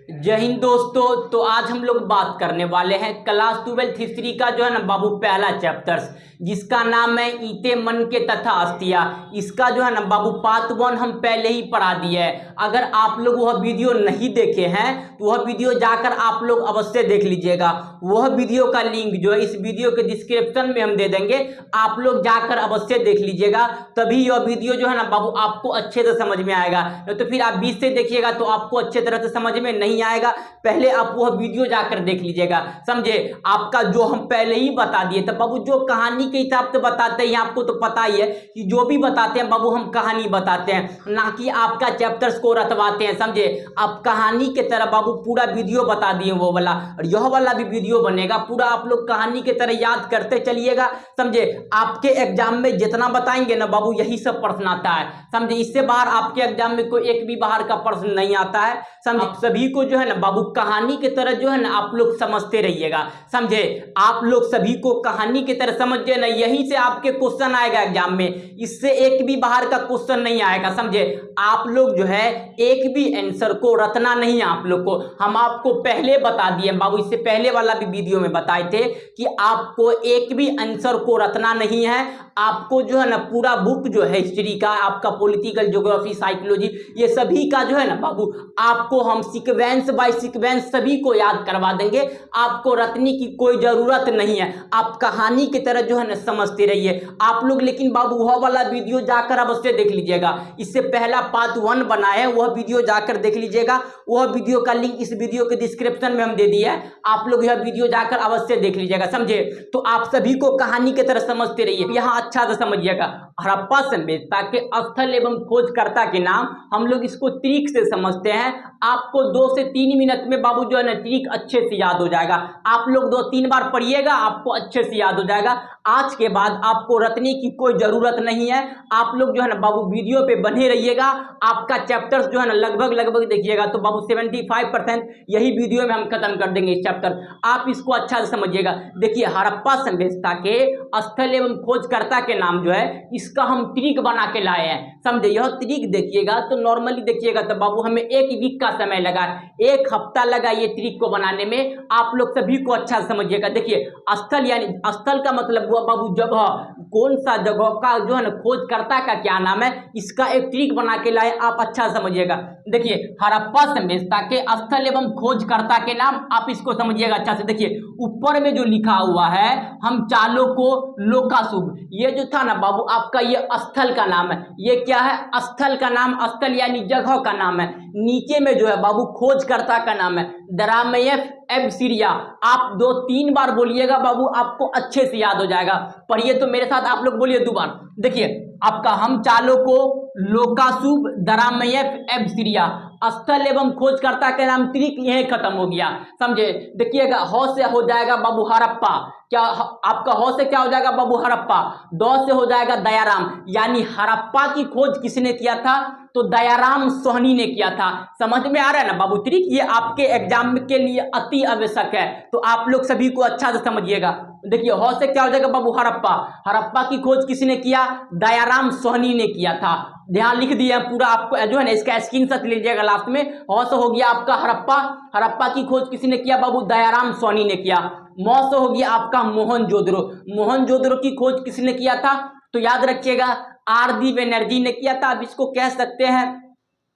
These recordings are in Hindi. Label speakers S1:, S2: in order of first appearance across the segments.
S1: जय हिंद दोस्तों। तो आज हम लोग बात करने वाले हैं क्लास 12th हिस्ट्री का जो है ना बाबू पहला चैप्टर्स, जिसका नाम है ईते मन के तथा अस्तिया। इसका जो है ना बाबू पार्ट 1 हम पहले ही पढ़ा दिया है। अगर आप लोग वह वीडियो नहीं देखे हैं तो वह वीडियो जाकर आप लोग अवश्य देख लीजिएगा। वह वीडियो का लिंक जो है इस वीडियो के डिस्क्रिप्शन में हम दे देंगे, आप लोग जाकर अवश्य देख लीजिएगा। तभी यह वीडियो जो है ना बाबू आपको अच्छे से समझ में आएगा, तो फिर आप बीच से देखिएगा तो आपको अच्छे तरह से समझ में नहीं आएगा। पहले आप वह वीडियो जाकर देख लीजिएगा, समझे। आपका जो हम पहले ही बता दिए तो बाबू जो कहानी के हिसाब से बताते हैं, आपको तो पता ही है कि जो भी बताते हैं बाबू हम कहानी बताते हैं, ना कि आपका चैप्टर्स को रटवाते हैं, समझे। आप कहानी के तरह बाबू पूरा वीडियो बता दिए वो वाला, और यह वाला भी वीडियो बनेगा पूरा, आप लोग कहानी के तरह याद करते चलिएगा, समझे। आपके एग्जाम में जितना बताएंगे ना बाबू यही सब प्रश्न आता है, समझे। इससे बाहर आपके एग्जाम में कोई एक भी बाहर का प्रश्न नहीं आता है, समझे। सभी को जो है ना बाबू कहानी की तरह जो है ना आप लोग समझते रहिएगा, समझे। आप लोग सभी को कहानी की तरह समझिए ना, यहीं से आपके क्वेश्चन आएगा एग्जाम में, इससे एक भी बाहर का क्वेश्चन नहीं आएगा, समझे। आप लोग जो है एक भी आंसर को रटना नहीं है आप लोग को। हम आपको पहले बता दिए बाबू, इससे पहले वाला भी वीडियो में बताए थे कि आपको एक भी आंसर को रटना नहीं है। आपको जो है ना पूरा बुक जो है हिस्ट्री का, आपका पॉलिटिकल ज्योग्राफी साइकोलॉजी, ये सभी का जो है ना बाबू आपको हम सीक्वेंस बाय सीक्वेंस सभी को याद करवा देंगे। आपको रटने की कोई जरूरत नहीं है, आप कहानी की तरह जो है ना समझते रहिए आप लोग। लेकिन बाबू वह वाला वीडियो जाकर अवश्य देख लीजिएगा। इससे पहला पार्ट 1 बना है, वह वीडियो जाकर देख लीजिएगा। वह वीडियो का लिंक इस वीडियो के डिस्क्रिप्शन में हम दे दिया है, आप लोग यह वीडियो जाकर अवश्य देख लीजिएगा, समझे। तो आप सभी को कहानी की तरह समझते रहिए। यहाँ अच्छा से समझिएगा, हड़प्पा सभ्यता के स्थल एवं खोजकर्ता के नाम, हम लोग इसको ट्रिक से समझते हैं। आपको 2 से 3 मिनट में बाबू जो है ना ट्रिक अच्छे से याद हो जाएगा। आप लोग 2-3 बार पढ़िएगा, आपको अच्छे से याद हो जाएगा। आज के बाद आपको रटने की कोई जरूरत नहीं है। आप लोग जो है ना बाबू वीडियो पे बने रहिएगा। आपका चैप्टर्स जो है ना लगभग देखिएगा तो बाबू 75% यही वीडियो में हम खत्म कर देंगे इस चैप्टर। आप इसको अच्छा से समझिएगा। देखिए हड़प्पा सभ्यता के स्थल एवं खोजकर्ता के नाम जो है इसका हम ट्रिक बना के लाए हैं, समझे। यह ट्रिक देखिएगा तो नॉर्मली देखिएगा तो बाबू हमें 1 वीक का समय लगा, 1 हफ्ता लगा ये ट्रिक को बनाने में। आप लोग सभी को अच्छा समझिएगा। देखिए स्थल यानी स्थल का मतलब हुआ बाबू जगह, कौन सा जगह का जो है ना खोजकर्ता का क्या नाम है, इसका एक ट्रिक बना के लाए, आप अच्छा समझिएगा। देखिए हड़प्पा सभ्यता के स्थल एवं खोजकर्ता के नाम, आप इसको समझिएगा अच्छा से। देखिए ऊपर में जो लिखा हुआ है हम चालों को लोकाशुभ, ये जो था ना बाबू आपका ये स्थल का नाम है। ये क्या है? स्थल का नाम, स्थल यानी जगह का नाम है। नीचे में जो है बाबू खोजकर्ता का नाम है दरामेयफ एब सीरिया। आप 2-3 बार बोलिएगा बाबू, आपको अच्छे से याद हो जाएगा। पढ़िए तो मेरे साथ आप लोग बोलिए 2 बार। देखिए आपका हम चालों को लोकाशुभ दरामेयफ एब सीरिया, स्थल एवं खोजकर्ता के नाम ट्रिक यही खत्म हो गया, समझे। देखिएगा ह से हो जाएगा बाबू हड़प्पा, क्या आपका ह से क्या हो जाएगा बाबू हड़प्पा, द से हो जाएगा दयाराम, यानी हड़प्पा की खोज किसने किया था? तो दयाराम सोहनी ने किया था। समझ में आ रहा है ना बाबू ट्रिक? ये आपके एग्जाम के लिए अति आवश्यक है, तो आप लोग सभी को अच्छा से समझिएगा। देखिए ह से क्या हो जाएगा बाबू हड़प्पा, हड़प्पा की खोज किसने किया? दयाराम सोहनी ने किया था। ध्यान लिख दिया पूरा, आपको जो है ना इसका स्क्रीनशॉट लीजिएगा लास्ट में। ह से हो गया आपका हड़प्पा, हड़प्पा की खोज किसने किया बाबू? दयाराम सोहनी ने किया। म से हो गया आपका मोहनजोदड़ो, मोहनजोदड़ो की खोज किसने किया था? तो याद रखिएगा आर.डी. बनर्जी ने किया था। अब इसको कह सकते हैं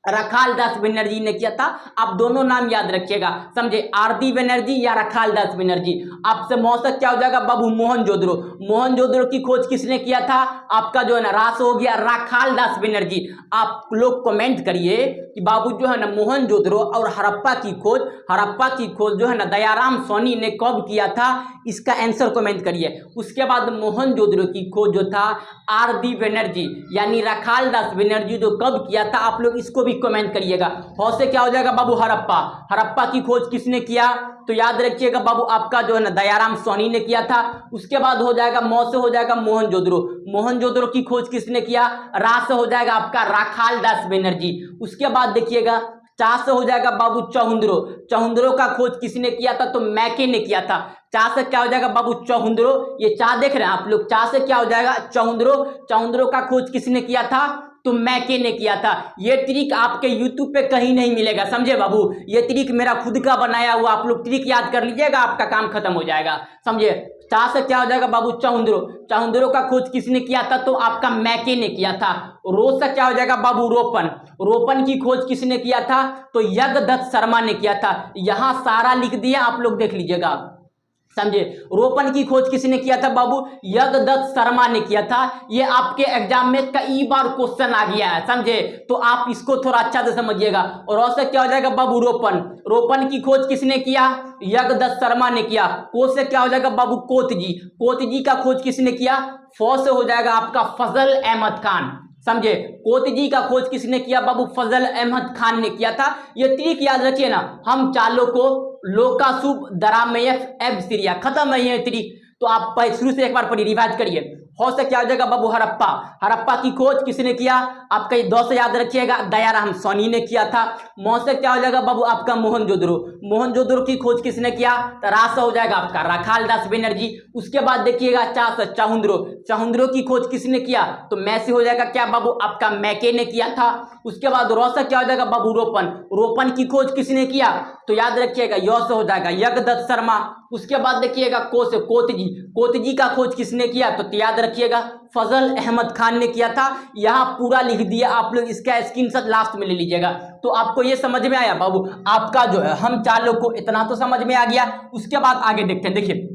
S1: रखालदास बनर्जी ने किया था। आप दोनों नाम याद रखिएगा, समझे। आर.डी. बनर्जी या रखालदास बनर्जी। आपसे मौसक क्या हो जाएगा बाबू? मोहनजोदड़ो, मोहनजोदड़ो की खोज किसने किया था? आपका जो है ना रास हो गया रखालदास बनर्जी। आप लोग कमेंट करिए कि बाबू जो है ना मोहनजोदड़ो और हड़प्पा की खोज जो है ना दयाराम सोहनी ने कब किया था, इसका आंसर कमेंट करिए। उसके बाद मोहनजोदड़ो की खोज जो था आर.डी. बनर्जी यानी रखालदास बनर्जी जो कब किया था, आप लोग इसको भी कमेंट करिएगा। ह से क्या हो जाएगा बाबू? हड़प्पा, हड़प्पा की खोज किसने किया? तो याद रखिएगा बाबू आपका जो है ना दयाराम सोहनी ने किया था। उसके बाद हो जाएगा म से हो जाएगा मोहनजोदड़ो, मोहनजोदड़ो की खोज किसने किया? रा से हो जाएगा आपका रखालदास बनर्जी। उसके बाद देखिएगा चा से हो जाएगा बाबू चहुंदरो, चहुंदरो का खोज किसने किया था? तो मैके ने किया था। चा से क्या हो जाएगा बाबू? चहुंदरो, ये चा देख रहे हैं आप लोग, चा से क्या हो जाएगा? चहुंदरो, चहुंदरो का खोज किसने किया था? तो मैके ने किया था। ये ट्रिक आपके यूट्यूब पे कहीं नहीं मिलेगा, समझे बाबू। ये ट्रिक मेरा खुद का बनाया हुआ, आप लोग ट्रिक याद कर लीजिएगा, आपका काम खत्म हो जाएगा, समझे। चा से क्या हो जाएगा बाबू, चहुंद्रो। चहुंद्रो का खोज किसने किया था, तो आपका मैके ने किया था। रो से क्या हो जाएगा बाबू, रोपन। रोपन की खोज किसने किया था, तो यज्ञदत्त शर्मा ने किया था। यहां सारा लिख दिया, आप लोग देख लीजिएगा, समझे। रोपन की खोज किसने किया था बाबू, यज्ञदत्त शर्मा ने किया था। ये आपके एग्जाम में कई बार क्वेश्चन आ गया है, समझे, तो आप इसको थोड़ा अच्छा से समझिएगा। और औसत क्या हो जाएगा बाबू, रोपन। रोपन की खोज किसने किया, यज्ञदत्त शर्मा ने किया। को से क्या हो जाएगा बाबू, कोतजी। कोतजी का खोज किसने किया, फौ से हो जाएगा आपका फजल अहमद खान, समझे। कोतजी का खोज किसने किया बाबू, फजल अहमद खान ने किया था। ये ट्रिक याद रखिए ना, हम चालों को लोकासुब दरामेयफ एब सीरिया, खत्म है ये ट्रिक। तो आप शुरू से एक बार पढ़िए, रिवाइज करिए। हो से क्या हो जाएगा बाबू, हड़प्पा। हड़प्पा की खोज किसने किया, आपका ये 2 से याद रखिएगा, दयाराम सोनी ने किया था। मौ से क्या हो जाएगा बाबू, आपका मोहनजोदड़ो। मोहनजोदड़ो की खोज किसने किया, तो रा से हो जाएगा आपका राखालदास बनर्जी। उसके बाद देखिएगा चा से चाहुंद्रो। चाहुंद्रो की खोज किसने किया, तो मै से हो जाएगा क्या बाबू, आपका मैके ने किया था। उसके बाद रो से क्या हो जाएगा बाबू, रोपन। रोपन की खोज किसने किया, तो याद रखिएगा यो से हो जाएगा यज्ञदत्त शर्मा। उसके बाद देखिएगा को से कोतजी। कोतजी का खोज किसने किया, तो याद रखिएगा फजल अहमद खान ने किया था। यहां पूरा लिख दिया, आप लोग इसका स्क्रीनशॉट लास्ट में ले लीजिएगा। तो आपको ये समझ में आया बाबू, आपका जो है हम चालों को इतना तो समझ में आ गया। उसके बाद आगे देखते हैं, देखिए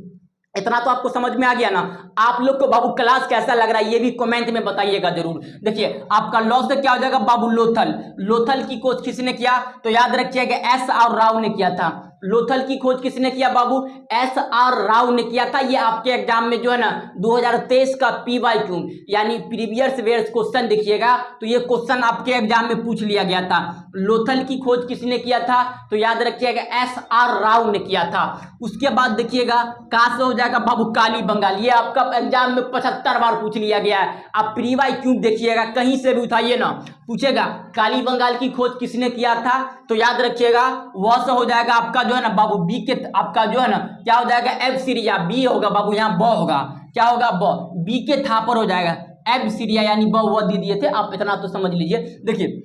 S1: इतना तो आपको समझ में आ गया ना। आप लोग को बाबू क्लास कैसा लग रहा है ये भी कमेंट में बताइएगा जरूर। देखिए आपका लॉ से क्या हो जाएगा बाबू, लोथल। लोथल की खोज किसने किया, तो याद रखिएगा एस आर राव ने किया था। लोथल की खोज किसने किया बाबू, एस आर राव ने किया था। ये आपके एग्जाम में जो है ना 2023 का PYQ यानी प्रीवियस ईयर्स क्वेश्चन देखिएगा, तो ये क्वेश्चन आपके एग्जाम में पूछ लिया गया था। लोथल की खोज किसने किया था, तो याद रखिएगा एस आर राव ने किया था। उसके बाद देखिएगा का से हो जाएगा बाबू, काली बंगाल। ये आपका एग्जाम में 75 बार पूछ लिया गया है। आप PYQ देखिएगा, कहीं से भी उठाइए ना, पूछेगा काली बंगाल की खोज किसने किया था, तो याद रखिएगा वह से हो जाएगा आपका जो है ना बाबू, बी के आपका जो है ना क्या हो जाएगा, एब सीरिया। बी होगा बाबू, यहाँ ब होगा, क्या होगा ब, बी के थापर हो जाएगा एब सीरिया, यानी ब वो दे दिए थे, आप इतना तो समझ लीजिए। देखिए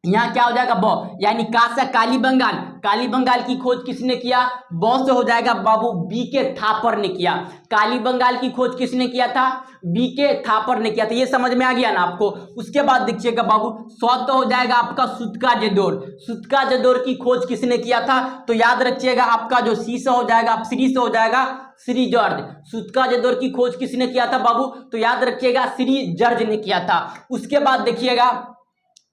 S1: यहाँ क्या हो जाएगा ब, यानी का से काली बंगाल। काली बंगाल की खोज किसने किया, ब से हो जाएगा बाबू, बी के थापर ने किया। काली बंगाल की खोज किसने किया था, बी के थापर ने किया था। ये समझ में आ गया ना आपको। उसके बाद देखिएगा बाबू, सौ तो हो जाएगा आपका सुतका जदोर। सुतका जदोर की खोज किसने किया था, तो याद रखिएगा आपका जो सी से हो जाएगा, श्री से हो जाएगा श्री जॉर्ज। सुतका जदोर की खोज किसने किया था बाबू, तो याद रखिएगा श्री जॉर्ज ने किया था। उसके बाद देखिएगा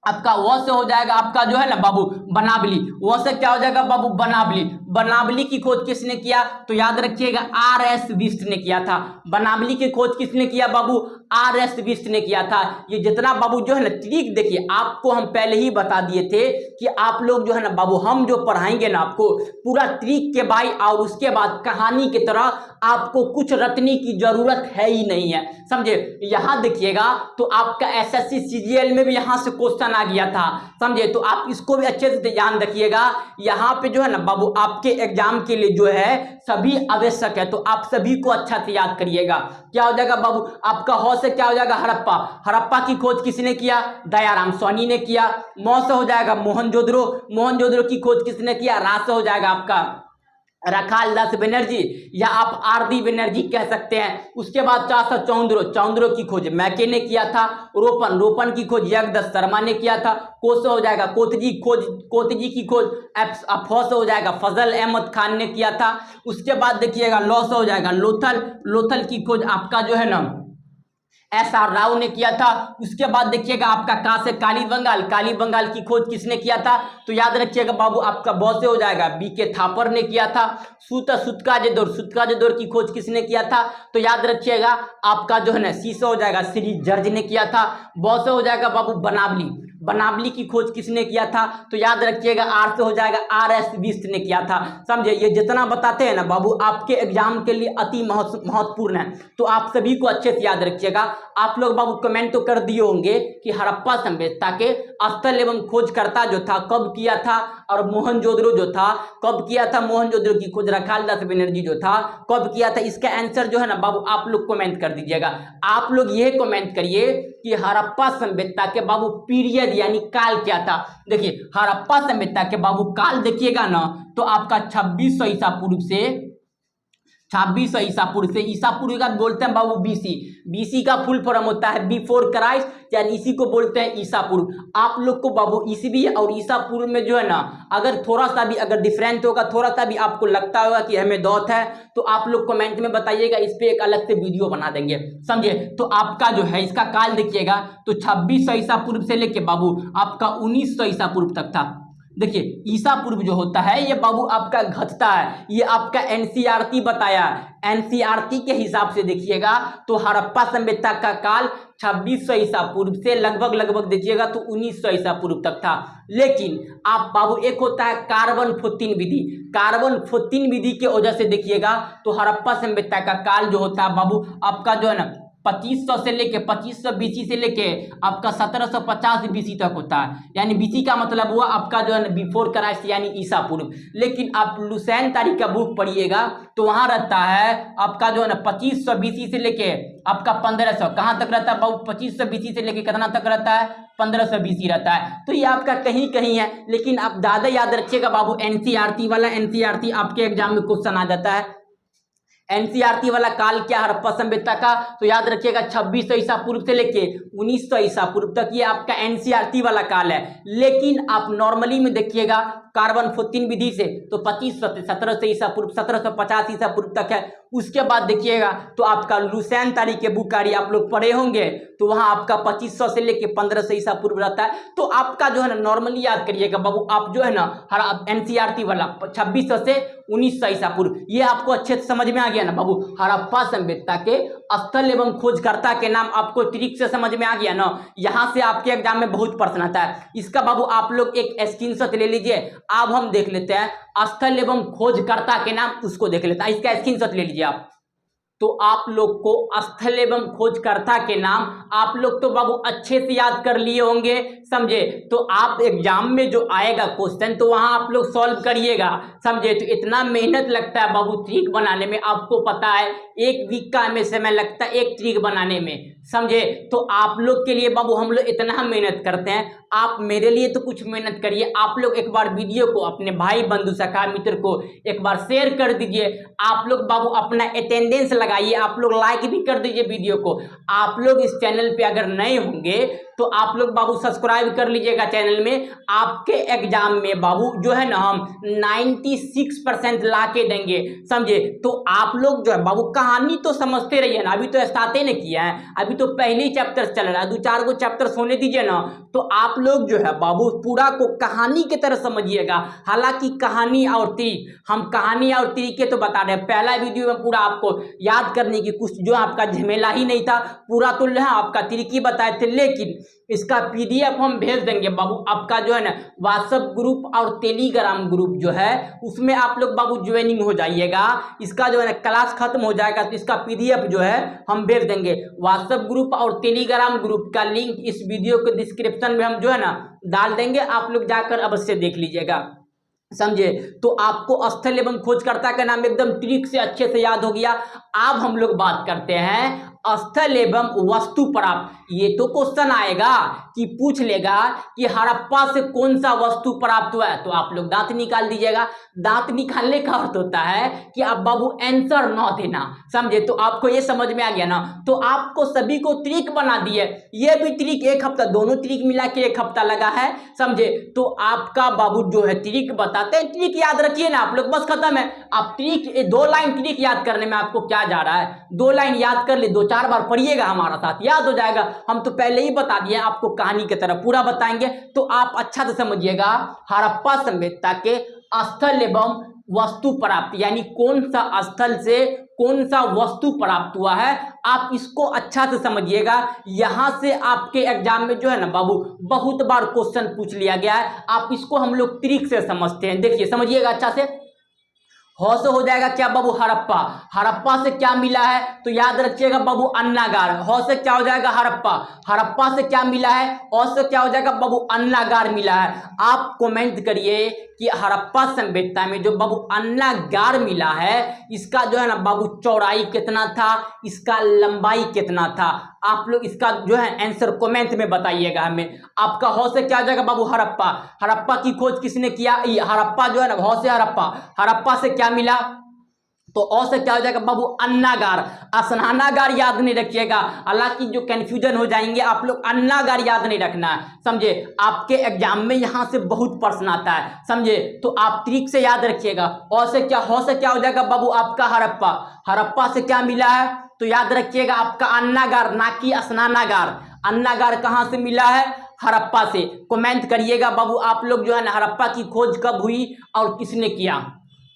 S1: आपका वो से हो जाएगा आपका जो है ना बाबू, बनावली। वो से क्या हो जाएगा बाबू, बनावली। बनावली की खोज किसने किया, तो याद रखिएगा RS बिष्ट ने किया था। बनावली की खोज किसने किया बाबू, RS बिष्ट ने किया था। ये जितना बाबू जो है ना ट्रिक, देखिए आपको हम पहले ही बता दिए थे कि आप लोग जो है ना बाबू, हम जो पढ़ाएंगे ना आपको पूरा ट्रिक के भाई, और उसके बाद कहानी की तरह आपको कुछ रटने की जरूरत है ही नहीं है, समझे। यहाँ देखिएगा तो आपका SSC CGL में भी यहाँ से क्वेश्चन आ गया था, समझे। तो आप इसको भी अच्छे से ध्यान रखिएगा। यहाँ पे जो है ना बाबू आपके एग्जाम के लिए जो है सभी आवश्यक है, तो आप सभी को अच्छा से याद करिएगा। क्या हो जाएगा बाबू, आपका हो से क्या हो जाएगा, हड़प्पा। हड़प्पा की खोज किसने किया, दयाराम सोनी ने किया। मौ से हो जाएगा मोहनजोदड़ो। मोहनजोदड़ो की खोज किसने किया, रा से हो जाएगा आपका राखालदास बनर्जी, या आप RD बनर्जी कह सकते हैं। उसके बाद चौंद्रो। चौंद्रो की खोज मैके ने किया था। रोपन। रोपन की खोज यज्ञदत्त शर्मा ने किया था। को से हो जाएगा कोतजी। कोतजी की खोज फौ से हो जाएगा फजल अहमद खान ने किया था। उसके बाद देखिएगा लॉ से हो जाएगा लोथल। लोथल की खोज आपका जो है ना SR राव ने किया था। उसके बाद देखिएगा आपका का से काली बंगाल। काली बंगाल की खोज किसने किया था, तो याद रखिएगा बाबू आपका ब से हो जाएगा बी के थापर ने किया था। सुतका जदोर। सुतका जदोर की खोज किसने किया था, तो याद रखिएगा आपका जो है ना सी से हो जाएगा श्री जॉर्ज ने किया था। ब से हो जाएगा बाबू बनावली। बनावली की खोज किसने किया था, तो याद रखिएगा आर से हो जाएगा RS बिष्ट ने किया था, समझे। ये जितना बताते हैं ना बाबू आपके एग्जाम के लिए अति महत्वपूर्ण है, तो आप सभी को अच्छे से याद रखिएगा। आप लोग बाबू कमेंट तो कर दिए होंगे कि हड़प्पा सभ्यता के स्थल एवं खोजकर्ता जो था कब किया था, और मोहनजोदड़ो जो था कब किया था। मोहनजोदड़ो की खोज राखालदास बनर्जी जो था कब किया था। इसका आंसर जो है ना बाबू आप लोग कमेंट कर दीजिएगा। आप लोग ये कमेंट करिए कि हड़प्पा सभ्यता के बाबू पीरियड यानी काल क्या था। देखिए हड़प्पा सभ्यता के बाबू काल देखिएगा ना तो आपका 2600 ईसा पूर्व से 2600 ईसा पूर्व से, ईसा पूर्व का बोलते हैं बाबू बीसी। बीसी का फुल फॉर्म होता है बिफोर क्राइस्ट, यानी इसी को बोलते हैं ईसा पूर्व। आप लोग को बाबू ईसवी और ईसा पूर्व में जो है ना अगर थोड़ा सा भी अगर डिफरेंट होगा, थोड़ा सा भी आपको लगता होगा कि हमें दौत है, तो आप लोग कमेंट में बताइएगा, इस पे एक अलग से वीडियो बना देंगे, समझे। तो आपका जो है इसका काल देखिएगा तो 2600 ईसा पूर्व से लेके बाबू आपका 1900 ईसा पूर्व तक था। देखिए ईसा पूर्व जो होता है ये बाबू आपका घटता है, ये आपका एनसीईआरटी बताया। एनसीईआरटी के हिसाब से देखिएगा तो हड़प्पा सभ्यता का काल 2600 ईसा पूर्व से लगभग देखिएगा तो 1900 ईसा पूर्व तक था। लेकिन आप बाबू एक होता है कार्बन 14 विधि, कार्बन 14 विधि के वजह से देखिएगा तो हड़प्पा सभ्यता का काल जो होता है बाबू आपका जो है ना 2500 से लेके 2500 बीसी से लेके आपका 1750 बीसी तक होता है। यानी बीसी का मतलब हुआ आपका जो है बिफोर क्राइस्ट यानी ईसा पूर्व। लेकिन आप लुसेन तारीख का बुक पढ़िएगा तो वहां रहता है आपका जो है ना 2500 बीसी से लेके आपका 1500 कहां तक रहता है बाबू, 2500 बीसी से लेके कितना तक रहता है 1500 बीसी रहता है। तो ये आपका कहीं कहीं है, लेकिन आप ज्यादा याद रखिएगा बाबू एनसीईआरटी वाला, एनसीईआरटी आपके एग्जाम में क्वेश्चन आ जाता है। एनसीईआरटी वाला काल क्या हड़प्पा सभ्यता का, तो याद रखिएगा 2600 ईसा पूर्व से लेके 1900 ईसा पूर्व तक ये आपका एनसीईआरटी वाला काल है। लेकिन आप नॉर्मली में देखिएगा कार्बन 14 विधि से तो 2500 से 1700 ईसा पूर्व 1750 ईसा पूर्व तक है। उसके बाद देखिएगा तो आपका लुसेन तारीख के बुकारी आप लोग पढ़े होंगे तो वहां आपका 2500 से लेके 1500 ईसा पूर्व रहता है। तो आपका जो है ना नॉर्मली याद करिएगा बाबू, आप जो है ना हर एनसीईआरटी वाला 2600 से 1900 ईसा पूर्व, ये आपको अच्छे से समझ में आ गया ना बाबू। हड़प्पा सभ्यता के स्थल एवं खोजकर्ता के नाम आपको ट्रिक से समझ में आ गया ना। यहां से आपके एग्जाम में बहुत प्रश्न आता है, इसका बाबू आप लोग एक स्क्रीनशॉट ले लीजिए। अब हम देख लेते हैं स्थल एवं खोजकर्ता के नाम, उसको देख लेते हैं, इसका स्क्रीनशॉट ले लीजिए आप। तो आप लोग को स्थल एवं खोजकर्ता के नाम आप लोग तो बाबू अच्छे से याद कर लिए होंगे, समझे। तो आप एग्जाम में जो आएगा क्वेश्चन तो वहां आप लोग सॉल्व करिएगा, समझे। तो इतना मेहनत लगता है बाबू ट्रिक बनाने में, आपको पता है 1 वीक का हमें समय लगता है एक ट्रिक बनाने में, समझे। तो आप लोग के लिए बाबू हम लोग इतना मेहनत करते हैं, आप मेरे लिए तो कुछ मेहनत करिए। आप लोग एक बार वीडियो को अपने भाई बंधु सखा मित्र को एक बार शेयर कर दीजिए। आप लोग बाबू अपना अटेंडेंस लगाइए, आप लोग लाइक भी कर दीजिए वीडियो को। आप लोग इस चैनल पे अगर नए होंगे तो आप लोग बाबू सब्सक्राइब कर लीजिएगा चैनल में। आपके एग्जाम में बाबू जो है ना हम 96% ला के देंगे, समझे। तो आप लोग जो है बाबू कहानी तो समझते रहिए ना, अभी तो स्टार्ट नहीं किया है, अभी तो पहले चैप्टर चल रहा है, 2-4 को चैप्टर होने दीजिए ना। तो आप लोग जो है बाबू पूरा को कहानी की तरह समझिएगा। हालांकि कहानी और ट्रिक, हम कहानी और तरीके तो बता रहे हैं, पहला वीडियो में पूरा आपको याद करने की कुछ जो आपका झमेला ही नहीं था, पूरा तो आपका ट्रिक ही बताए थे। लेकिन इसका पीडीएफ हम भेज देंगे बाबू, आपका जो है ना व्हाट्सएप ग्रुप और टेलीग्राम ग्रुप जो है उसमें आप लोग बाबू ज्वाइनिंग हो जाइएगा। इसका जो है ना क्लास खत्म हो जाएगा तो इसका पीडीएफ जो है हम भेज देंगे। व्हाट्सएप ग्रुप और टेलीग्राम ग्रुप का लिंक इस वीडियो के डिस्क्रिप्शन में हम जो है ना डाल देंगे, आप लोग जाकर अवश्य देख लीजिएगा, समझे। तो आपको स्थल एवं खोजकर्ता का नाम एकदम ट्रिक से अच्छे से याद हो गया। अब हम लोग बात करते हैं स्थल एवं वस्तु प्राप्त। ये तो क्वेश्चन आएगा कि पूछ लेगा कि हड़प्पा से कौन सा वस्तु प्राप्त हुआ है, तो आप लोग दांत निकाल दीजिएगा। दांत निकालने का अर्थ होता है कि आप बाबू आंसर न देना, समझे। तो आपको ये समझ में आ गया ना। तो आपको सभी को ट्रिक बना दिए, ये भी ट्रिक 1 हफ्ता, दोनों ट्रिक मिला के 1 हफ्ता लगा है, समझे। तो आपका बाबू जो है ट्रिक बताते हैं, ट्रिक याद रखिए ना आप लोग, बस खत्म है। आप ट्रिक 2 लाइन ट्रिक याद करने में आपको क्या जा रहा है, 2 लाइन याद कर ले, 2-4 बार पढ़िएगा, हमारा साथ याद हो जाएगा। हम तो पहले ही बता दिए, आपको कहानी की तरह पूरा बताएंगे, तो आप अच्छा से समझिएगा। हड़प्पा सभ्यता के स्थल एवं वस्तु प्राप्त, यानी कौन सा स्थल से कौन सा वस्तु प्राप्त हुआ है, आप इसको अच्छा से समझिएगा। यहां से आपके एग्जाम में जो है ना बाबू बहुत बार क्वेश्चन पूछ लिया गया है, आप इसको हम लोग ट्रिक से समझते हैं। देखिए समझिएगा अच्छा से। ह से हो जाएगा क्या बाबू हड़प्पा, हड़प्पा से क्या मिला है, तो याद रखिएगा बाबू अन्नागार। ह से क्या हो जाएगा हड़प्पा, हड़प्पा से क्या मिला है, औ से क्या हो जाएगा बाबू अन्नागार मिला है। आप कमेंट करिए कि हड़प्पा सभ्यता में जो बाबू अन्नागार मिला है इसका जो है ना बाबू चौड़ाई कितना था, इसका लंबाई कितना था। आप लोग इसका जो है आंसर कमेंट में बताइएगा हमें। आपका हौ से क्या हो जाएगा बाबू हड़प्पा। हड़प्पा की खोज किसने किया, ये हड़प्पा जो है ना, हौ से हड़प्पा, हड़प्पा से क्या मिला, तो औ से क्या हो जाएगा बाबू अन्नागार। स्नानागार याद नहीं रखिएगा, हालांकि जो कंफ्यूजन हो जाएंगे आप लोग, अन्नागार याद नहीं रखना है, समझे। आपके एग्जाम में यहां से बहुत प्रश्न आता है, समझे, तो आप ट्रिक से याद रखिएगा। औ से क्या, हौ से क्या हो जाएगा बाबू आपका हड़प्पा, हड़प्पा से क्या मिला है, तो याद रखिएगा आपका अन्नागार, ना कि स्नानागार। अन्नागार कहां से मिला है, हड़प्पा से। कमेंट करिएगा बाबू आप लोग जो है ना, हड़प्पा की खोज कब हुई और किसने किया।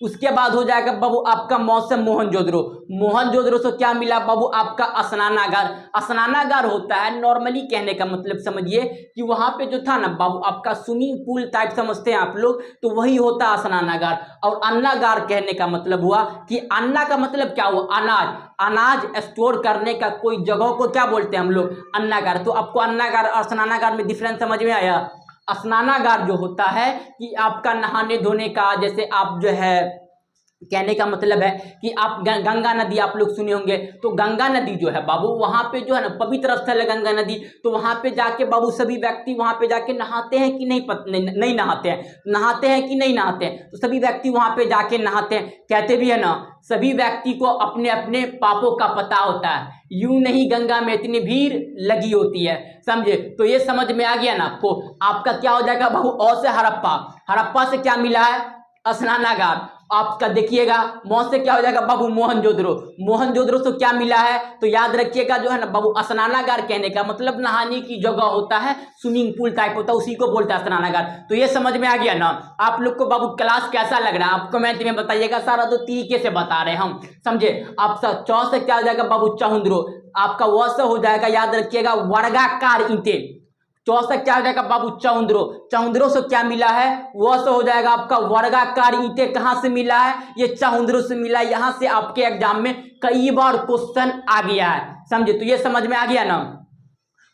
S1: उसके बाद हो जाएगा बाबू आपका मौसम मोहनजोदड़ो। मोहनजोदड़ो से क्या मिला बाबू आपका स्नानागार। स्नानागार होता है नॉर्मली, कहने का मतलब समझिए कि वहां पे जो था ना बाबू आपका स्विमिंग पूल टाइप समझते हैं आप लोग, तो वही होता है स्नानागार। और अन्नागार कहने का मतलब हुआ कि अन्ना का मतलब क्या हुआ, अनाज, अनाज स्टोर करने का कोई जगह को क्या बोलते हैं हम लोग, अन्नागार। तो आपको अन्नागार और स्नानागार में डिफरेंस समझ में आया। स्नानागार जो होता है कि आपका नहाने धोने का, जैसे आप जो है कहने का मतलब है कि आप गंगा नदी आप लोग सुने होंगे, तो गंगा नदी जो है बाबू वहां पे जो है ना पवित्र स्थल है गंगा नदी, तो वहां पे जाके बाबू सभी व्यक्ति वहां पे जाके नहाते हैं कि नहीं नहाते हैं, नहाते हैं कि नहीं नहाते हैं, तो सभी व्यक्ति वहां पे जाके नहाते हैं। कहते भी है ना, सभी व्यक्ति को अपने अपने पापों का पता होता है, यूं नहीं गंगा में इतनी भीड़ लगी होती है, समझे। तो ये समझ में आ गया ना आपको। आपका क्या हो जाएगा बाबू औ से हड़प्पा, हड़प्पा से क्या मिला है, स्नानागार। आपका देखिएगा मौ से क्या हो जाएगा बाबू मोहनजोदड़ो, मोहनजोदड़ो से क्या मिला है, तो याद रखिएगा जो है ना बाबू स्नानागार कहने का मतलब नहाने की जगह होता है, स्विमिंग पूल टाइप होता है, उसी को बोलता है स्नानागार। तो ये समझ में आ गया ना। आप लोग को बाबू क्लास कैसा लग रहा है आप कमेंट में बताइएगा, सारा तो तरीके से बता रहे हैं हम, समझे। आपका चौ से क्या हो जाएगा बाबू चहुंद्रो, आपका व से हो जाएगा याद रखिएगा वर्गाकार ईंटे। चौ से क्या हो जाएगा बाबू चौंद्रो, चौंद्रो से क्या मिला है, वह से हो जाएगा आपका वर्गाकार ईंटें। कहां से मिला है, ये चौंद्रो से मिला। यहां से आपके एग्जाम में कई बार क्वेश्चन आ गया है, समझे। तो ये समझ में आ गया ना।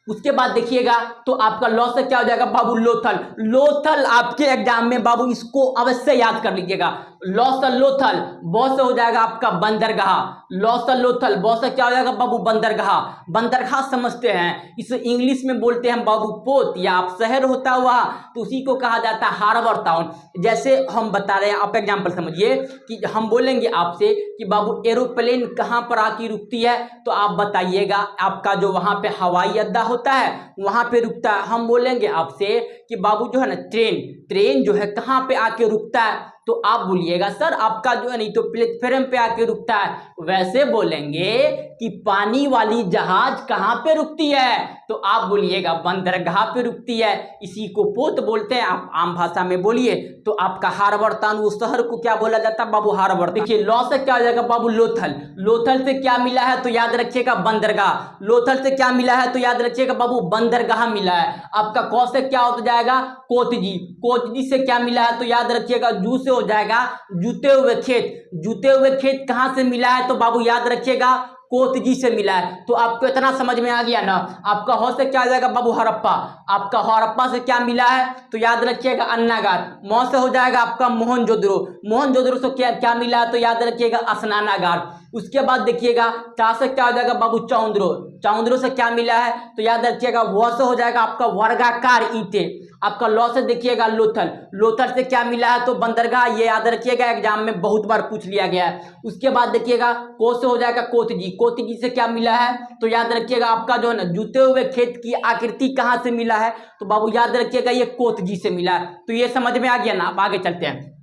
S1: उसके बाद देखिएगा तो आपका लॉ से क्या हो जाएगा बाबू लोथल। लोथल आपके एग्जाम में बाबू इसको अवश्य याद कर लीजिएगा। लॉ से लोथल, बॉ से हो जाएगा आपका बंदरगाह। लॉ से लोथल, बॉ से क्या हो जाएगा बाबू बंदरगाह। बंदरगाह समझते हैं, इसे इंग्लिश में बोलते हैं बाबू पोत, या आप शहर होता हुआ तो उसी को कहा जाता है हार्बर टाउन। जैसे हम बता रहे हैं, आप एग्जाम्पल समझिए कि हम बोलेंगे आपसे कि बाबू एरोप्लेन कहाँ पर आके रुकती है, तो आप बताइएगा आपका जो वहां पे हवाई अड्डा होता है वहां पे रुकता है। हम बोलेंगे आपसे कि बाबू जो है ना ट्रेन, ट्रेन जो है कहाँ पे आके रुकता है, तो आप बोलिएगा सर आपका जो है नहीं तो प्लेटफॉर्म पे आके रुकता है। वैसे बोलेंगे कि पानी वाली जहाज कहाँ पे रुकती है, तो आप बोलिएगा बंदरगाह पे रुकती है, इसी को पोत बोलते हैं। आप आम भाषा में बोलिए तो आपका हार्बर टाउन, उस शहर को क्या बोला जाता है बाबू, हार्बर। देखिए लॉ से क्या हो जाएगा बाबू लोथल, लोथल से क्या मिला है तो याद रखिएगा बंदरगाह। लोथल से क्या मिला है तो याद रखिएगा बाबू बंदरगाह मिला है। आपका कौ से क्या हो जाएगा कोतजी, कोतजी से क्या मिला है तो याद रखिएगा जू से हो जाएगा जूते हुए खेत। जूते हुए खेत कहां से मिला है तो बाबू याद रखिएगा कोतजी से मिला है। तो आपको इतना समझ में आ गया ना। आपका हो से क्या आ जाएगा बाबू हड़प्पा, आपका हड़प्पा से क्या मिला है तो याद रखिएगा अन्नागार। मौ से हो जाएगा आपका मोहनजोदड़ो, मोहनजोदड़ो से क्या क्या मिला है तो याद रखिएगा स्नानागार। उसके बाद देखिएगा चा से क्या हो जाएगा बाबू चौंद्रो, चौंद्रो से क्या मिला है तो याद रखिएगा वो से हो जाएगा आपका वर्गाकार ईंटें। आपका लॉ से देखिएगा लोथल, लोथल से क्या मिला है तो बंदरगाह, ये याद रखिएगा एग्जाम में बहुत बार पूछ लिया गया है। उसके बाद देखिएगा को से हो जाएगा कोतजी, कोतजी से क्या मिला है तो याद रखिएगा आपका जो है ना जूते हुए खेत की आकृति कहां से मिला है तो बाबू याद रखिएगा ये कोतजी से मिला है। तो ये समझ में आ गया ना। अब आगे चलते हैं।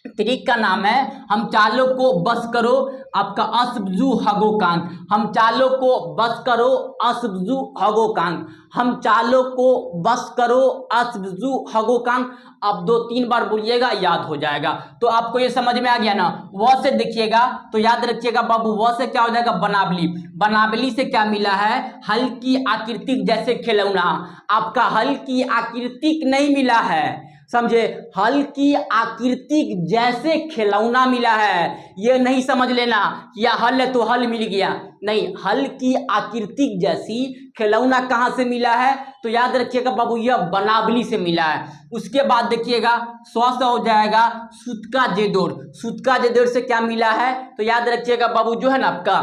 S1: ट्रिक का नाम है हम चालों को बस करो, आपका असबजू हगोकांग। हम चालों को बस करो असबजू हगोकांग, हम चालों को बस करो असबजू हगोकांग। आप 2-3 बार बोलिएगा याद हो जाएगा। तो आपको ये समझ में आ गया ना। व से देखिएगा तो याद रखिएगा बाबू व से क्या हो जाएगा बनावली, बनावली से क्या मिला है हल्की आकृतिक जैसे खिलौना। आपका हल्की आकृतिक नहीं मिला है, समझे, हल्की आकृतिक जैसे खिलौना मिला है। ये नहीं समझ लेना कि या हल है तो हल मिल गया, नहीं, हल्की आकृतिक जैसी खिलौना कहां से मिला है तो याद रखिएगा बाबू यह बनावली से मिला है। उसके बाद देखिएगा स्वस्थ हो जाएगा सुतका जेदोर, सुतका जेदोर से क्या मिला है तो याद रखिएगा बाबू जो है ना आपका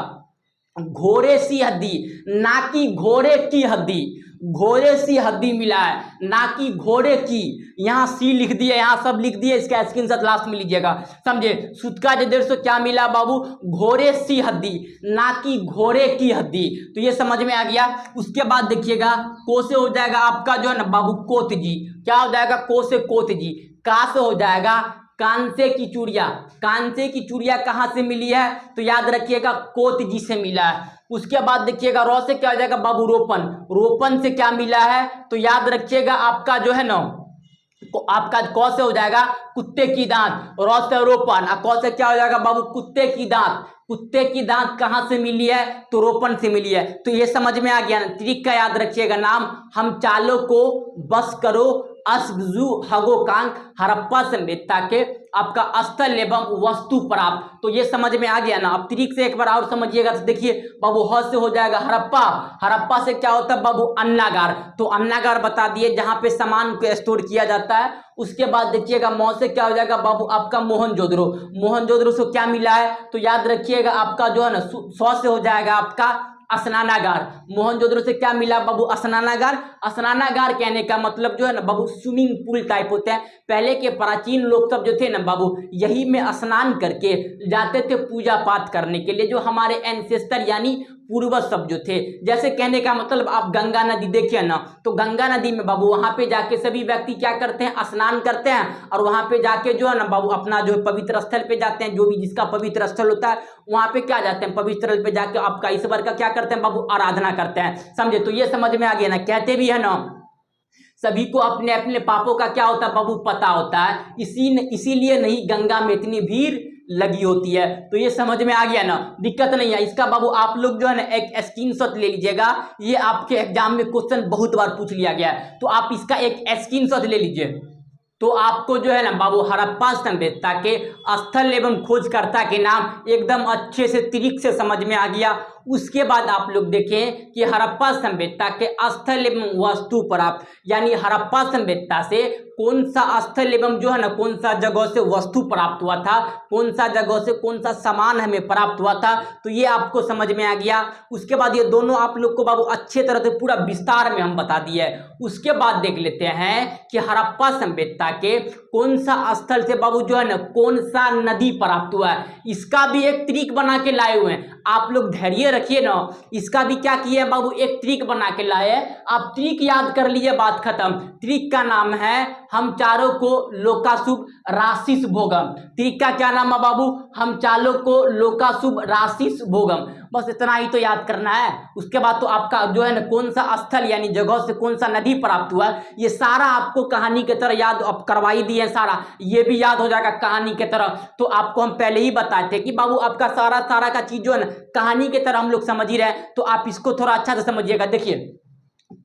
S1: घोड़े सी हड्डी, ना कि घोड़े की हड्डी, घोड़े सी हड्डी मिला है ना कि घोड़े की। यहाँ सी लिख दिया, यहाँ सब लिख दिया, इसका स्क्रीनशॉट लास्ट में लीजिएगा, समझे। सूत्रा जे 150 क्या मिला बाबू, घोड़े सी हड्डी ना कि घोड़े की हड्डी। तो ये समझ में आ गया। उसके बाद देखिएगा को से हो जाएगा आपका जो है ना बाबू कोत जी, क्या हो जाएगा को से कोत जी। का से हो जाएगा कांसे की चूड़िया, कांसे की चूड़िया कहाँ से मिली है, तो याद रखिएगा कोत जी से मिला है। उसके बाद देखिएगा रौ से क्या हो जाएगा बाबू रोपन, रोपन से क्या मिला है, तो याद रखिएगा आपका जो है ना आपका क से हो जाएगा कुत्ते की दांत, रौ से रोपन, और क से क्या हो जाएगा बाबू कुत्ते की दांत। कुत्ते की दांत कहाँ से मिली है, तो रोपन से मिली है। तो ये समझ में आ गया ना। ट्रिक का याद रखिएगा नाम, हम चालों को बस करो अस्जू हगो कांग, हड़प्पा सभ्यता के आपका स्थल एवं वस्तु प्राप्त। तो ये समझ में आ गया ना। अब ट्रिक से एक बार और समझिएगा, तो देखिए बाबू ह से हो जाएगा हड़प्पा, हड़प्पा से क्या होता है बाबू अन्नागार, तो अन्नागार बता दिए जहां पे सामान को स्टोर किया जाता है। उसके बाद देखिएगा मौ से क्या हो जाएगा बाबू आपका मोहनजोदड़ो, मोहनजोदड़ो से क्या मिला है, तो याद रखिएगा आपका जो है ना सौ से हो जाएगा आपका स्नानागार। मोहनजोदड़ो से क्या मिला बाबू स्नानागार। स्नानागार कहने का मतलब जो है ना बाबू स्विमिंग पूल टाइप होते हैं। पहले के प्राचीन लोग सब जो थे ना बाबू यही में स्नान करके जाते थे पूजा पाठ करने के लिए, जो हमारे एंसेस्टर यानी पूर्वज सब जो थे। जैसे कहने का मतलब आप गंगा नदी देखिए ना, तो गंगा नदी में बाबू वहां पे जाके सभी व्यक्ति क्या करते हैं, स्नान करते हैं, और वहां पे जाके जो है ना बाबू अपना जो पवित्र स्थल पे जाते हैं, जो भी जिसका पवित्र स्थल होता है वहां पे क्या जाते हैं, पवित्र स्थल पे जाके आपका ईश्वर का क्या करते हैं बाबू आराधना करते हैं, समझे। तो ये समझ में आ गया ना। कहते भी है ना सभी को अपने अपने पापों का क्या होता है बाबू पता होता है, इसीलिए नहीं गंगा में इतनी भीड़ लगी होती है। तो ये समझ में आ गया ना, दिक्कत नहीं है। इसका बाबू आप लोग जो है ना एक स्क्रीनशॉट ले लीजिएगा, ये आपके एग्जाम में क्वेश्चन बहुत बार पूछ लिया गया है, तो आप इसका एक स्क्रीनशॉट ले लीजिए। तो आपको जो है ना बाबू हड़प्पा सभ्यता के स्थल एवं खोजकर्ता के नाम एकदम अच्छे से तरीके से समझ में आ गया। उसके बाद आप लोग देखें कि हड़प्पा सभ्यता के स्थल एवं वस्तु प्राप्त, यानी हड़प्पा सभ्यता से कौन सा स्थल एवं जो है ना कौन सा जगह से वस्तु प्राप्त हुआ था, कौन सा जगह से कौन सा सामान हमें प्राप्त हुआ था, तो ये आपको समझ में आ गया। उसके बाद ये दोनों आप लोग को बाबू अच्छे तरह से पूरा विस्तार में हम बता दिए। उसके बाद देख लेते हैं कि हड़प्पा सभ्यता के कौन सा स्थल से बाबू जो है ना कौन सा नदी प्राप्त हुआ है, इसका भी एक ट्रिक बना के लाए हुए हैं। आप लोग धैर्य रखिए ना, इसका भी क्या किया है बाबू एक ट्रिक बना के लाए। आप ट्रिक याद कर लीजिए, बात खत्म। ट्रिक का नाम है हम चारों को लोकाशुभ राशिस भोगम। ट्रिक का क्या नाम है बाबू, हम चारों को लोकाशुभ राशिस भोगम। बस इतना ही तो याद करना है। उसके बाद तो आपका जो है ना कौन सा स्थल यानी जगह से कौन सा नदी प्राप्त हुआ, ये सारा आपको कहानी की तरह याद अब करवाई दी है, सारा ये भी याद हो जाएगा कहानी की तरह। तो आपको हम पहले ही बताए थे कि बाबू आपका सारा का चीज जो है ना कहानी की तरह हम लोग समझ ही रहे हैं, तो आप इसको थोड़ा अच्छा से समझिएगा। देखिए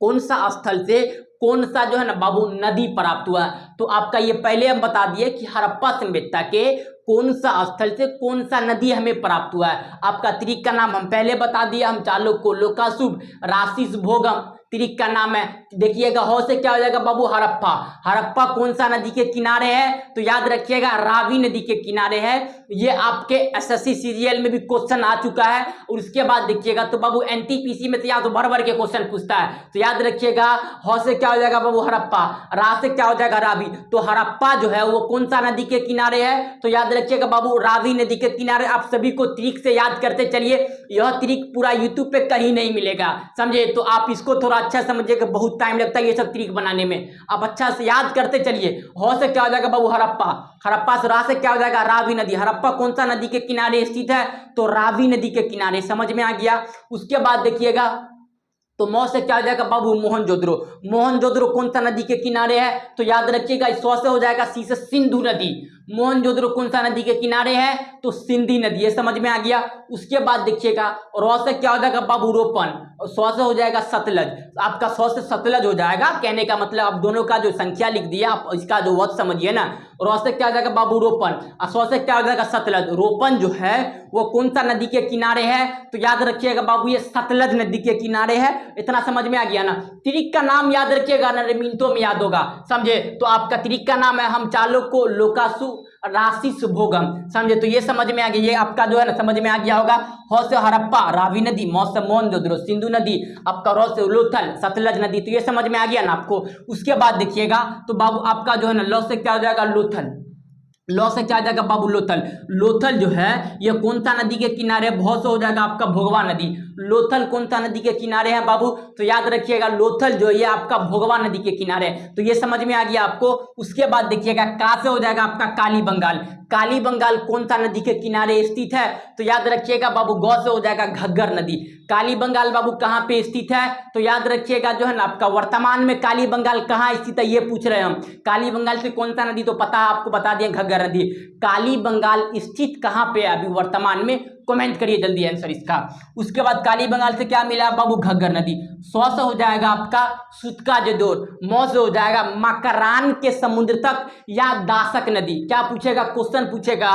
S1: कौन सा स्थल से कौन सा जो है ना बाबू नदी प्राप्त हुआ, तो आपका ये पहले हम बता दिए कि हड़प्पा सभ्यता के कौन सा स्थल से कौन सा नदी हमें प्राप्त हुआ है। आपका ट्रिक का नाम हम पहले बता दिया, हम चालों को लोकाशुभ राशिस भोगम ट्रिक का नाम है। देखिएगा हो से क्या हो जाएगा बाबू हड़प्पा। हड़प्पा कौन सा नदी के किनारे है, तो याद रखिएगा रावी नदी के किनारे है। ये आपके एसएससी सीजीएल में भी क्वेश्चन आ चुका है। और उसके बाद देखिएगा तो बाबू एनटीपीसी में तो याद भर भर के क्वेश्चन पूछता है, तो याद रखिएगा हो से क्या हो जाएगा बाबू हड़प्पा, रा से क्या हो जाएगा रावी। तो हड़प्पा जो है वो कौन सा नदी के किनारे है, तो याद रखिएगा बाबू रावी नदी के किनारे। आप सभी को ट्रिक से याद करते चलिए, यह ट्रिक पूरा यूट्यूब पे कहीं नहीं मिलेगा, समझे। तो आप इसको थोड़ा अच्छा समझिएगा, बहुत टाइम लगता है ये सब ट्रिक बनाने में, आप अच्छा से याद करते चलिए। हो से क्या हो जाएगा बाबू हड़प्पा, हड़प्पा से रा से क्या हो जाएगा रावी नदी। हड़प्पा कौन सा नदी के किनारे स्थित है, तो रावी नदी के किनारे, समझ में आ गया। उसके बाद देखिएगा तो मौ से क्या हो जाएगा बाबू मोहनजोदड़ो। मोहनजोदड़ो कौन सा नदी के किनारे है, तो याद रखिएगा सौ से हो जाएगा सी से सिंधु नदी। मोहनजोदड़ो कौन सा नदी के किनारे है, तो सिंधी नदी, ये समझ में आ गया। उसके बाद देखिएगा रौ से क्या हो जाएगा बाबू रोपन, सौ से हो जाएगा सतलज। आपका सौ से सतलज हो जाएगा, कहने का मतलब आप दोनों का जो संख्या लिख दिया आप इसका जो वक्त समझिए ना। रौ से क्या हो जाएगा बाबू रोपन और सौ से क्या हो जाएगा सतलज। रोपन जो है वो कौन सा नदी के किनारे है, तो याद रखिएगा बाबू ये सतलज नदी के किनारे है। इतना समझ में आ गया ना। ट्रिक का नाम याद रखिएगा ना, मिनटों में याद होगा, समझे। तो आपका ट्रिक का नाम है हम चालों को लोकाशुभ राशि सुभोगम। समझे, तो ये समझ में आ गया, ये आपका जो है ना समझ में आ गया होगा। ह से हड़प्पा, रावी नदी, मौ से मोहनजोदड़ो, सिंधु नदी, आपका रौ से लोथल, सतलज नदी। तो ये समझ में आ गया ना आपको। उसके बाद देखिएगा तो बाबू आपका जो है ना लौ से क्या हो जाएगा, लोथल। लौ से क्या आ जाएगा बाबू, लोथल। लोथल जो है ये कौन सा नदी के किनारे, भौ से हो जाएगा आपका भोगवा नदी। लोथल कौन सा नदी के किनारे है बाबू, तो याद रखिएगा लोथल जो ये आपका भोगवा नदी के किनारे। तो ये समझ में आ गया आपको। उसके बाद देखिएगा का से हो जाएगा आपका काली बंगाल। काली बंगाल कौन सा नदी के किनारे स्थित है, तो याद रखिएगा बाबू गौ से हो जाएगा घग्गर नदी। काली बंगाल बाबू कहाँ पे स्थित है, तो याद रखिएगा जो है ना आपका वर्तमान में काली बंगाल कहाँ स्थित है ये पूछ रहे हैं हम। काली बंगाल से कौन सा नदी, तो पता है आपको, बता दिए घग्गर नदी। काली बंगाल स्थित कहाँ पे है अभी वर्तमान में, कमेंट करिए जल्दी आंसर इसका। उसके बाद काली बंगाल से क्या मिला बाबू, घग्गर नदी। सौ से हो जाएगा आपका सुतका जदोर। मौ से हो जाएगा मकरान के समुद्र तक या दासक नदी। क्या पूछेगा, क्वेश्चन पूछेगा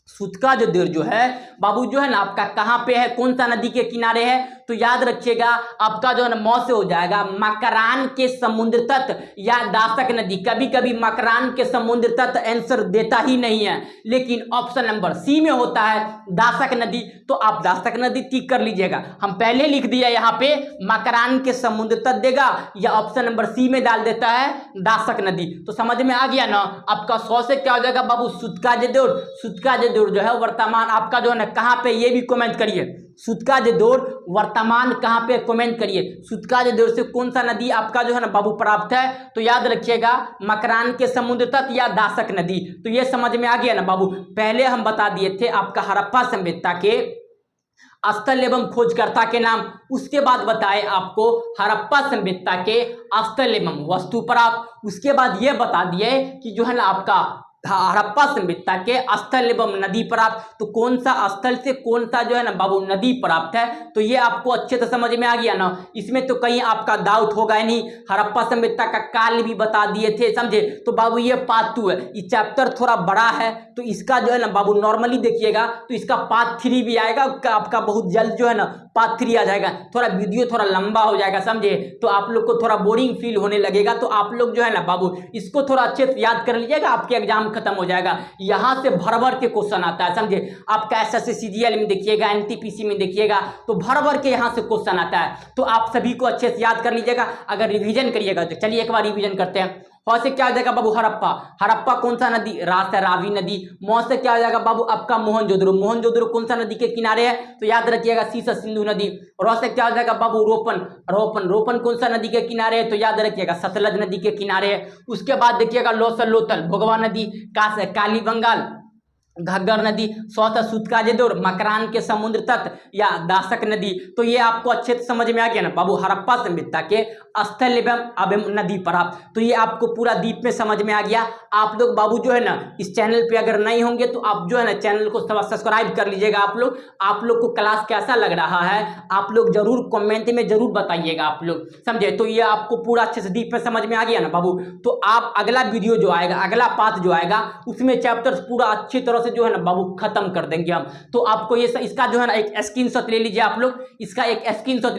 S1: सुतका जदोर जो है बाबू जो है ना आपका कहाँ पे है, कौन सा नदी के किनारे है, तो याद रखिएगा आपका जो है ना मौ से हो जाएगा मकरान के समुद्र तट या दासक नदी। कभी कभी मकरान के समुद्र तट आंसर देता ही नहीं है, लेकिन ऑप्शन नंबर सी में होता है दासक नदी। तो आप दासक नदी टिक कर लीजिएगा। हम पहले लिख दिया यहाँ पे मकरान के समुद्र तट देगा, या ऑप्शन नंबर सी में डाल देता है दासक नदी। तो समझ में आ गया ना आपका। 100 से क्या हो जाएगा बाबू, सुतका जदोर। सुतका जदोर जो है वर्तमान आपका जो है ना कहाँ पे, ये भी कमेंट करिए। सुतका जदोर वर्तमान कहाँ पे, कमेंट करिए। सुतका जदोर से कौन सा नदी आपका जो है ना बाबू प्राप्त है, तो याद रखिएगा मकरान के समुद्र तट या दासक नदी। तो ये समझ में आ गया ना बाबू। पहले हम बता दिए थे आपका हड़प्पा सभ्यता के स्थल एवं खोजकर्ता के नाम। उसके बाद बताए आपको हड़प्पा सभ्यता के स्थल एवं वस्तु प्राप्त। उसके बाद ये बता दिए कि जो है ना आपका हड़प्पा सभ्यता के स्थल एवं नदी प्राप्त। तो कौन सा स्थल से कौन सा जो है ना बाबू नदी प्राप्त है, तो ये आपको अच्छे से समझ में आ गया ना। इसमें तो कहीं आपका डाउट होगा ही नहीं। हड़प्पा सभ्यता का काल भी बता दिए थे, समझे। तो बाबू ये पार्ट 2 है। ये चैप्टर थोड़ा बड़ा है, तो इसका जो है ना बाबू नॉर्मली देखिएगा तो इसका पार्ट 3 भी आएगा आपका बहुत जल्द जो है ना पार्ट 3 आ जाएगा। थोड़ा वीडियो थोड़ा लंबा हो जाएगा, समझे। तो आप लोग को थोड़ा बोरिंग फील होने लगेगा। तो आप लोग जो है ना बाबू इसको थोड़ा अच्छे से याद कर लीजिएगा, आपके एग्जाम खत्म हो जाएगा। यहां से भर भर के क्वेश्चन आता है, समझे। आपका एसएससी सीजीएल में देखिएगा, एनटीपीसी में देखिएगा, तो भर भर के यहां से क्वेश्चन आता है। तो आप सभी को अच्छे से याद कर लीजिएगा। अगर रिवीजन करिएगा तो चलिए एक बार रिवीजन करते हैं। ह से क्या हो जाएगा बाबू, हड़प्पा। हड़प्पा कौन सा नदी, रा से रावी नदी। मौ से क्या हो जाएगा बाबू आपका मोहनजोदड़ो। मोहनजोदड़ो कौन सा नदी के किनारे है, तो याद रखिएगा सी से सिंधु नदी। रौ से क्या हो जाएगा बाबू, रोपन। रोपन रोपन कौन सा नदी के किनारे है, तो याद रखिएगा सतलज नदी के किनारे है। उसके बाद देखिएगा लो से लोथल, भोगवा नदी। का से काली बंगाल, घग्गर नदी। सौ से सुतका जदोर, मकरान के समुद्र तट या दासक नदी। तो ये आपको अच्छे से समझ में आ गया ना बाबू। हड़प्पा सभ्यता के स्थल एवं नदी प्राप्त। तो ये आपको पूरा डीप में समझ में आ गया। आप लोग बाबू जो है ना इस चैनल पे अगर नहीं होंगे तो आप जो है ना चैनल को सब्सक्राइब कर लीजिएगा। आप लोग को क्लास कैसा लग रहा है आप लोग जरूर कमेंट में जरूर बताइएगा, आप लोग समझे। तो ये आपको पूरा अच्छे से डीप में समझ में आ गया ना बाबू। तो आप अगला वीडियो जो आएगा, अगला पार्ट जो आएगा, उसमें चैप्टर्स पूरा अच्छी तरह से जो है ना बाबू खत्म कर देंगे हम। तो आपको ये इसका जो है ना एक स्क्रीनशॉट ले लीजिए आप लोग। इसका एक स्क्रीनशॉट